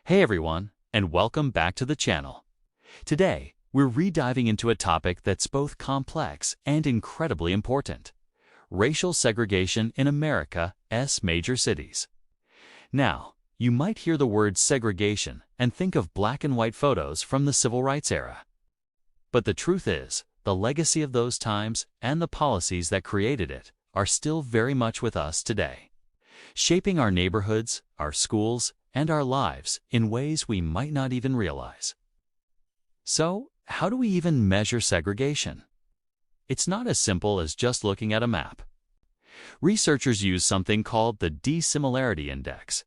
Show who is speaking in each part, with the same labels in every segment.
Speaker 1: Hey everyone, and welcome back to the channel. Today, we're rediving into a topic that's both complex and incredibly important: racial segregation in America's major cities. Now, you might hear the word segregation and think of black and white photos from the civil rights era. But the truth is, the legacy of those times and the policies that created it are still very much with us today, shaping our neighborhoods, our schools, and our lives in ways we might not even realize. So, how do we even measure segregation? It's not as simple as just looking at a map. Researchers use something called the dissimilarity index.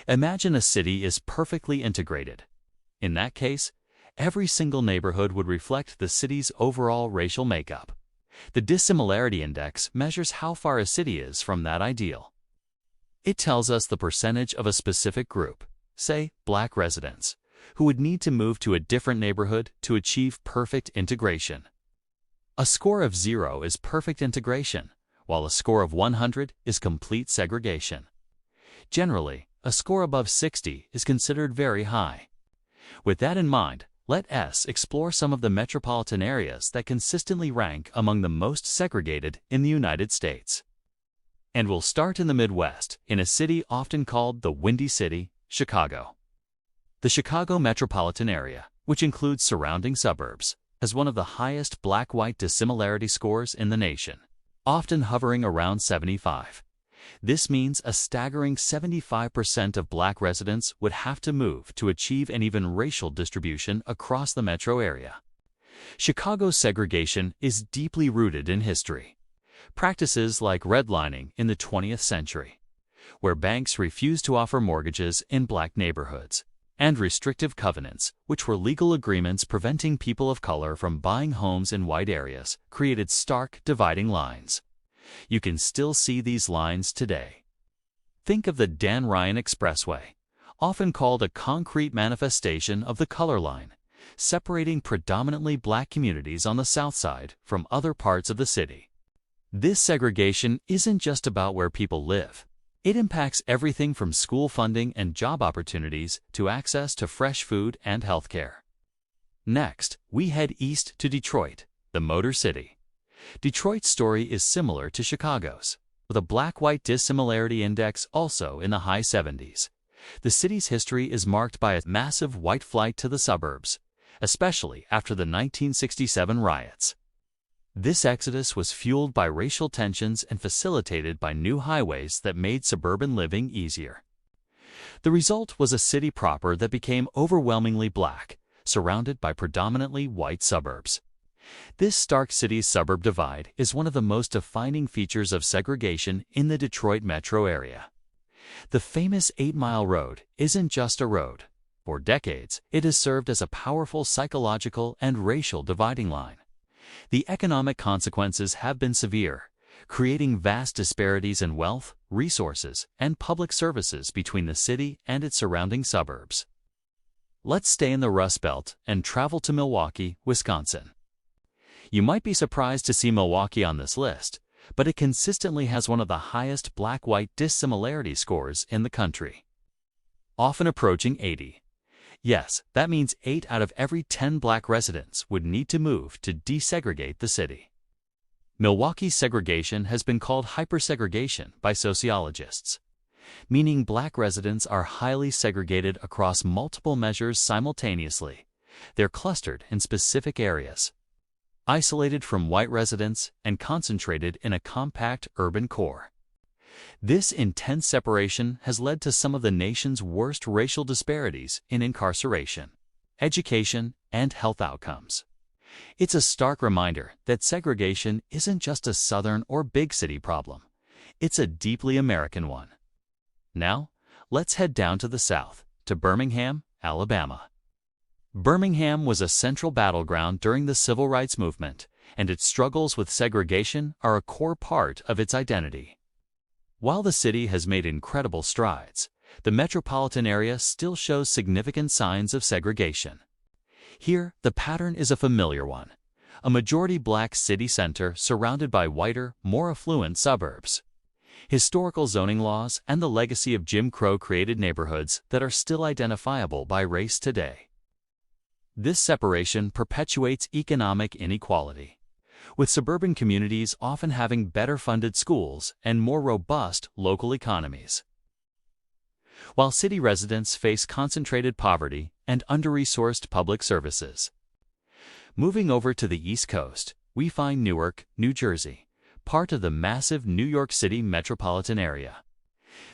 Speaker 1: Imagine a city is perfectly integrated. In that case, every single neighborhood would reflect the city's overall racial makeup. The dissimilarity index measures how far a city is from that ideal. It tells us the percentage of a specific group, say black residents, who would need to move to a different neighborhood to achieve perfect integration. A score of 0 is perfect integration, while a score of 100 is complete segregation. Generally, a score above 60 is considered very high. With that in mind, let us explore some of the metropolitan areas that consistently rank among the most segregated in the United States. And we'll start in the Midwest, in a city often called the Windy City, Chicago. The Chicago metropolitan area, which includes surrounding suburbs, has one of the highest black-white dissimilarity scores in the nation, often hovering around 75. This means a staggering 75% of black residents would have to move to achieve an even racial distribution across the metro area. Chicago's segregation is deeply rooted in history. Practices like redlining in the 20th century, where banks refused to offer mortgages in black neighborhoods, and restrictive covenants, which were legal agreements preventing people of color from buying homes in white areas, created stark dividing lines. You can still see these lines today. Think of the Dan Ryan Expressway, often called a concrete manifestation of the color line, separating predominantly black communities on the south side from other parts of the city. This segregation isn't just about where people live. It impacts everything from school funding and job opportunities to access to fresh food and healthcare. Next, we head east to Detroit, the Motor City. Detroit's story is similar to Chicago's, with a black-white dissimilarity index also in the high 70s. The city's history is marked by a massive white flight to the suburbs, especially after the 1967 riots. This exodus was fueled by racial tensions and facilitated by new highways that made suburban living easier. The result was a city proper that became overwhelmingly black, surrounded by predominantly white suburbs. This stark city-suburb divide is one of the most defining features of segregation in the Detroit metro area. The famous 8 Mile Road isn't just a road. For decades, it has served as a powerful psychological and racial dividing line. The economic consequences have been severe, creating vast disparities in wealth, resources, and public services between the city and its surrounding suburbs. Let's stay in the Rust Belt and travel to Milwaukee, Wisconsin. You might be surprised to see Milwaukee on this list, but it consistently has one of the highest black-white dissimilarity scores in the country, often approaching 80. Yes, that means 8 out of every 10 black residents would need to move to desegregate the city. Milwaukee's segregation has been called hypersegregation by sociologists, meaning black residents are highly segregated across multiple measures simultaneously. They're clustered in specific areas, isolated from white residents and concentrated in a compact urban core. This intense separation has led to some of the nation's worst racial disparities in incarceration, education, and health outcomes. It's a stark reminder that segregation isn't just a southern or big city problem. It's a deeply American one. Now, let's head down to the south, to Birmingham, Alabama. Birmingham was a central battleground during the Civil Rights Movement, and its struggles with segregation are a core part of its identity. While the city has made incredible strides, the metropolitan area still shows significant signs of segregation. Here, the pattern is a familiar one: a majority black city center surrounded by whiter, more affluent suburbs. historical zoning laws, and the legacy of Jim Crow created neighborhoods that are still identifiable by race today. This separation perpetuates economic inequality, with suburban communities often having better-funded schools and more robust local economies, while city residents face concentrated poverty and under-resourced public services. Moving over to the East Coast, we find Newark, New Jersey, part of the massive New York City metropolitan area.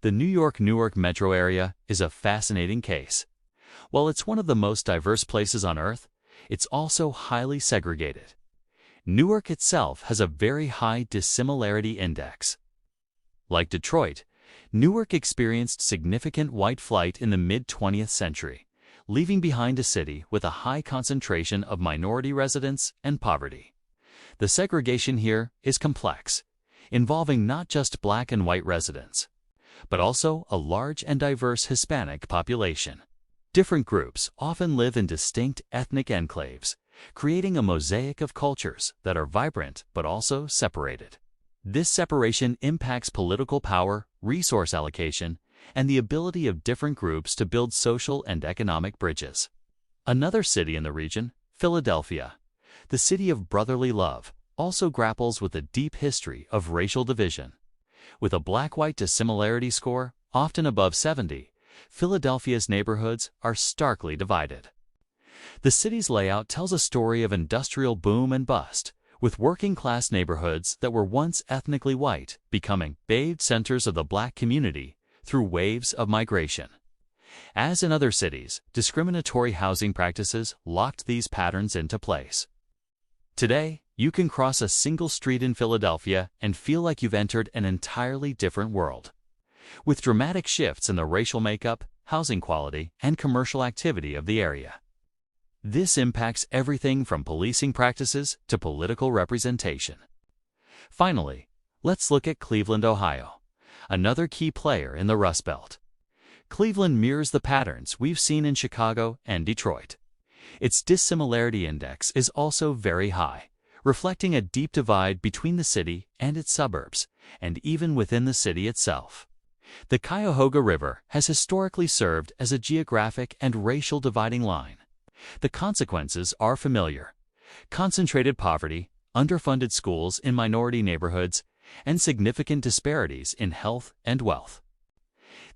Speaker 1: The New York-Newark metro area is a fascinating case. While it's one of the most diverse places on Earth, it's also highly segregated. Newark itself has a very high dissimilarity index. Like Detroit, Newark experienced significant white flight in the mid-20th century, leaving behind a city with a high concentration of minority residents and poverty. The segregation here is complex, involving not just black and white residents, but also a large and diverse Hispanic population. Different groups often live in distinct ethnic enclaves, creating a mosaic of cultures that are vibrant but also separated. This separation impacts political power, resource allocation, and the ability of different groups to build social and economic bridges. Another city in the region, Philadelphia, the city of brotherly love, also grapples with a deep history of racial division. With a black-white dissimilarity score often above 70, Philadelphia's neighborhoods are starkly divided. The city's layout tells a story of industrial boom and bust, with working-class neighborhoods that were once ethnically white becoming bathed centers of the black community through waves of migration. As in other cities, discriminatory housing practices locked these patterns into place. Today, you can cross a single street in Philadelphia and feel like you've entered an entirely different world, with dramatic shifts in the racial makeup, housing quality, and commercial activity of the area. This impacts everything from policing practices to political representation. Finally, let's look at Cleveland, Ohio, another key player in the Rust Belt. Cleveland mirrors the patterns we've seen in Chicago and Detroit. Its dissimilarity index is also very high, reflecting a deep divide between the city and its suburbs, and even within the city itself. The Cuyahoga River has historically served as a geographic and racial dividing line. The consequences are familiar: concentrated poverty, underfunded schools in minority neighborhoods, and significant disparities in health and wealth.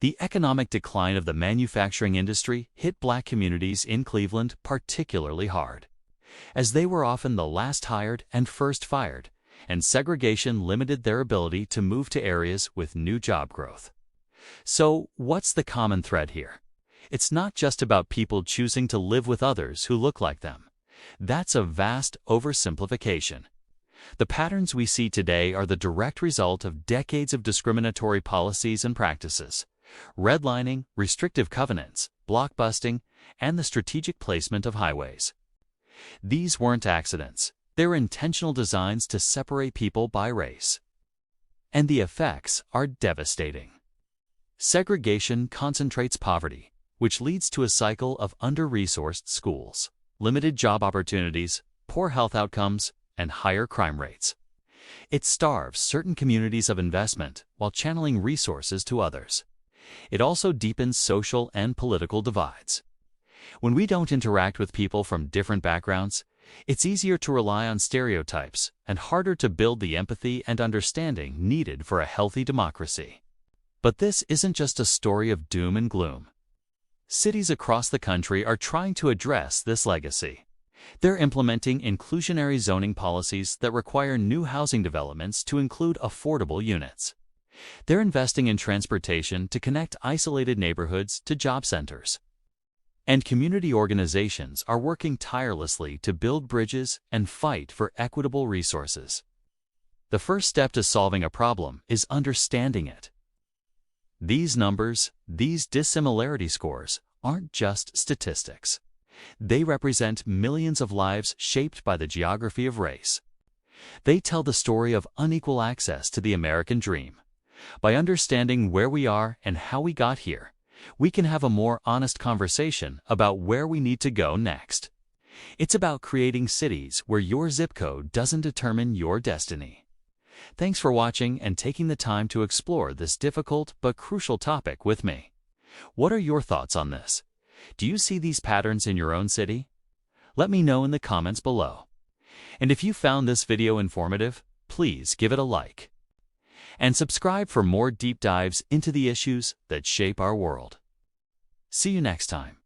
Speaker 1: The economic decline of the manufacturing industry hit black communities in Cleveland particularly hard, as they were often the last hired and first fired, and segregation limited their ability to move to areas with new job growth. So, what's the common thread here? It's not just about people choosing to live with others who look like them. That's a vast oversimplification. The patterns we see today are the direct result of decades of discriminatory policies and practices: redlining, restrictive covenants, blockbusting, and the strategic placement of highways. These weren't accidents. They're intentional designs to separate people by race. And the effects are devastating. Segregation concentrates poverty, which leads to a cycle of under-resourced schools, limited job opportunities, poor health outcomes, and higher crime rates. It starves certain communities of investment while channeling resources to others. It also deepens social and political divides. When we don't interact with people from different backgrounds, it's easier to rely on stereotypes and harder to build the empathy and understanding needed for a healthy democracy. But this isn't just a story of doom and gloom. Cities across the country are trying to address this legacy. They're implementing inclusionary zoning policies that require new housing developments to include affordable units. They're investing in transportation to connect isolated neighborhoods to job centers. And community organizations are working tirelessly to build bridges and fight for equitable resources. The first step to solving a problem is understanding it. These numbers, these dissimilarity scores, aren't just statistics. They represent millions of lives shaped by the geography of race. They tell the story of unequal access to the American dream. By understanding where we are and how we got here, we can have a more honest conversation about where we need to go next. It's about creating cities where your zip code doesn't determine your destiny. Thanks for watching and taking the time to explore this difficult but crucial topic with me. What are your thoughts on this? Do you see these patterns in your own city? Let me know in the comments below. And if you found this video informative, please give it a like. And subscribe for more deep dives into the issues that shape our world. See you next time.